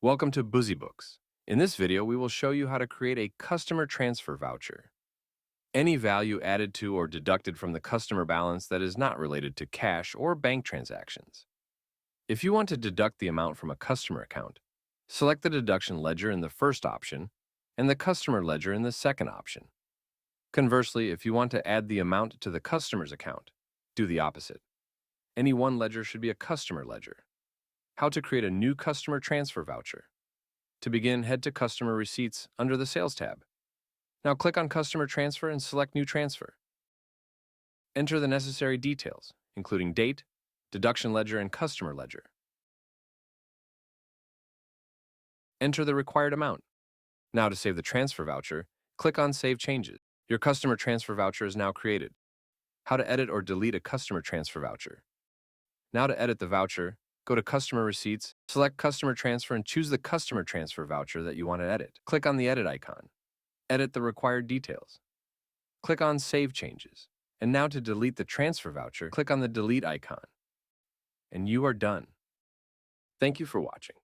Welcome to BusyBooks. In this video, we will show you how to create a customer transfer voucher. Any value added to or deducted from the customer balance that is not related to cash or bank transactions. If you want to deduct the amount from a customer account, select the deduction ledger in the first option and the customer ledger in the second option. Conversely, if you want to add the amount to the customer's account, do the opposite. Any one ledger should be a customer ledger. How to create a new customer transfer voucher. To begin, head to Customer Receipts under the Sales tab. Now click on Customer Transfer and select New Transfer. Enter the necessary details, including date, deduction ledger, and customer ledger. Enter the required amount. Now to save the transfer voucher, click on Save Changes. Your customer transfer voucher is now created. How to edit or delete a customer transfer voucher. Now to edit the voucher, go to Customer Receipts, select Customer Transfer, and choose the customer transfer voucher that you want to edit. Click on the Edit icon. Edit the required details. Click on Save Changes. And now to delete the transfer voucher, click on the Delete icon. And you are done. Thank you for watching.